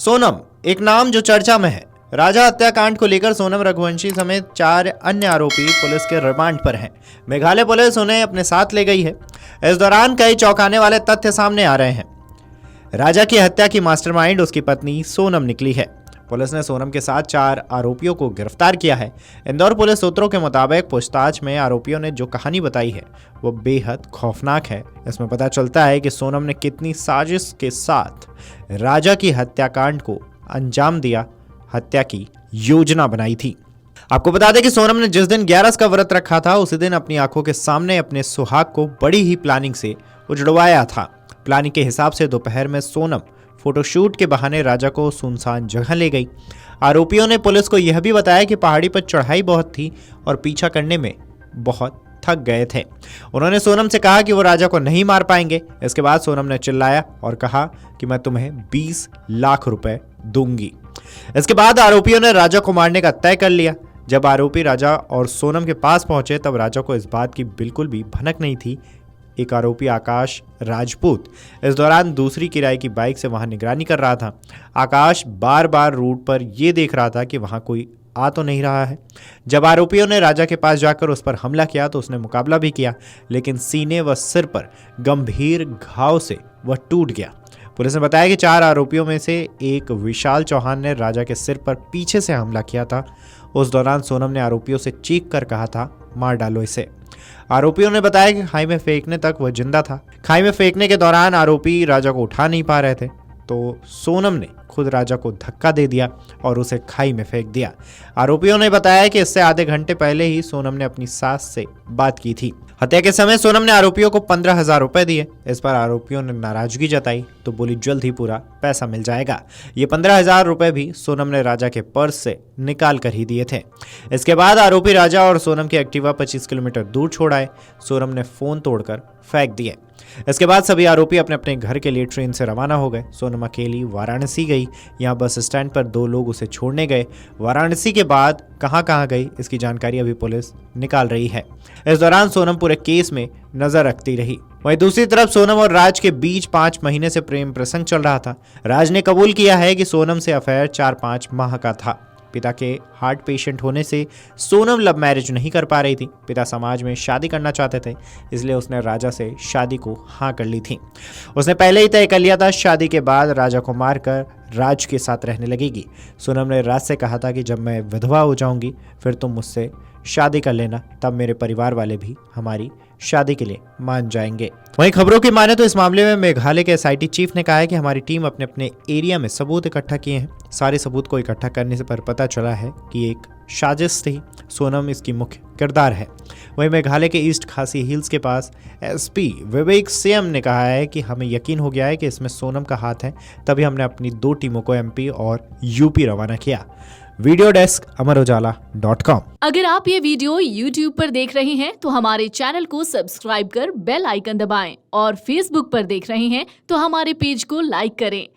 सोनम एक नाम जो चर्चा में है। राजा हत्याकांड को लेकर सोनम रघुवंशी समेत 4 अन्य आरोपी पुलिस के रिमांड पर हैं। मेघालय पुलिस उन्हें अपने साथ ले गई है। इस दौरान कई चौंकाने वाले तथ्य सामने आ रहे हैं। राजा की हत्या की मास्टरमाइंड उसकी पत्नी सोनम निकली है। पुलिस ने सोनम के साथ 4 आरोपियों को गिरफ्तार किया है। इंदौर पुलिस सूत्रों के मुताबिक पूछताछ में आरोपियों ने जो कहानी बताई है वो बेहद खौफनाक है। इसमें पता चलता है कि सोनम ने कितनी साजिश के साथ राजा की हत्याकांड को अंजाम दिया, हत्या की योजना बनाई थी। आपको बता दें कि सोनम ने जिस दिन 11 का व्रत रखा था उसी दिन अपनी आंखों के सामने अपने सुहाग को बड़ी ही प्लानिंग से उजड़वाया था। प्लानिंग के हिसाब से दोपहर में सोनम फोटोशूट के बहाने राजा को सुनसान जगह ले गई। आरोपियों ने पुलिस को यह भी बताया कि पहाड़ी पर चढ़ाई बहुत थी और पीछा करने में बहुत थक गए थे। उन्होंने सोनम से कहा कि वो राजा को नहीं मार पाएंगे। इसके बाद सोनम ने चिल्लाया और कहा कि मैं तुम्हें 20 लाख रुपए दूंगी। इसके बाद आरोपियों ने राजा को मारने का तय कर लिया। जब आरोपी राजा और सोनम के पास पहुंचे तब राजा को इस बात की बिल्कुल भी भनक नहीं थी। एक आरोपी आकाश राजपूत इस दौरान दूसरी किराए की बाइक से वहां निगरानी कर रहा था। आकाश बार बार रूट पर यह देख रहा था कि वहां कोई आ तो नहीं रहा है। जब आरोपियों ने राजा के पास जाकर उस पर हमला किया तो उसने मुकाबला भी किया, लेकिन सीने व सिर पर गंभीर घाव से वह टूट गया। पुलिस ने बताया कि 4 आरोपियों में से एक विशाल चौहान ने राजा के सिर पर पीछे से हमला किया था। उस दौरान सोनम ने आरोपियों से चीख कर कहा था, मार डालो इसे। आरोपियों ने बताया कि खाई में फेंकने तक वह जिंदा था। खाई में फेंकने के दौरान आरोपी राजा को उठा नहीं पा रहे थे तो सोनम ने खुद राजा को धक्का दे दिया और उसे खाई में फेंक दिया। आरोपियों ने बताया कि इससे आधे घंटे पहले ही सोनम ने अपनी सास से बात की थी। हत्या के समय सोनम ने आरोपियों को 15,000 रुपए दिए। इस पर आरोपियों ने नाराजगी जताई तो बोली जल्द ही पूरा पैसा मिल जाएगा। ये 15,000 रुपए भी सोनम ने राजा के पर्स से निकाल कर ही दिए थे। इसके बाद आरोपी राजा और सोनम की एक्टिवा 25 किलोमीटर दूर छोड़ आए। सोनम ने फोन तोड़कर फेंक दिए। इसके बाद सभी आरोपी अपने अपने घर के लिए ट्रेन से रवाना हो गए। सोनम अकेली वाराणसी गई। यहाँ बस स्टैंड पर 2 लोग उसे छोड़ने गए। वाराणसी के बाद कहां कहां गई इसकी जानकारी अभी पुलिस निकाल रही है। इस दौरान सोनम पूरे केस में नजर रखती रही। वहीं दूसरी तरफ सोनम और राज के बीच 5 महीने से प्रेम प्रसंग चल रहा था। राज ने कबूल किया है कि सोनम से अफेयर 4-5 माह का था। पिता के हार्ट पेशेंट होने से सोनम लव मैरिज नहीं कर पा रही थी। पिता समाज में शादी करना चाहते थे, इसलिए उसने राजा से शादी को हाँ कर ली थी। उसने पहले ही तय कर लिया था शादी के बाद राजा को मारकर राज के साथ रहने लगेगी। सोनम ने राज से कहा था कि जब मैं विधवा हो जाऊंगी फिर तुम मुझसे शादी कर लेना, तब मेरे परिवार वाले भी हमारी शादी के लिए मान जाएंगे। वहीं खबरों की माने तो इस मामले में मेघालय के एसआईटी चीफ ने कहा है कि हमारी टीम अपने अपने एरिया में सबूत इकट्ठा किए हैं। सारे सबूत को इकट्ठा करने से पर पता चला है कि एक साजिश थी। सोनम इसकी मुख्य किरदार है। वहीं मेघालय के ईस्ट खासी हिल्स के पास एसपी विवेक सेम ने कहा है कि हमें यकीन हो गया है कि इसमें सोनम का हाथ है, तभी हमने अपनी 2 टीमों को एमपी और यूपी रवाना किया। वीडियो डेस्क अमरोजाला.com। अगर आप ये वीडियो YouTube पर देख रहे हैं तो हमारे चैनल को सब्सक्राइब कर बेल आइकन दबाएं और Facebook पर देख रहे हैं तो हमारे पेज को लाइक करें।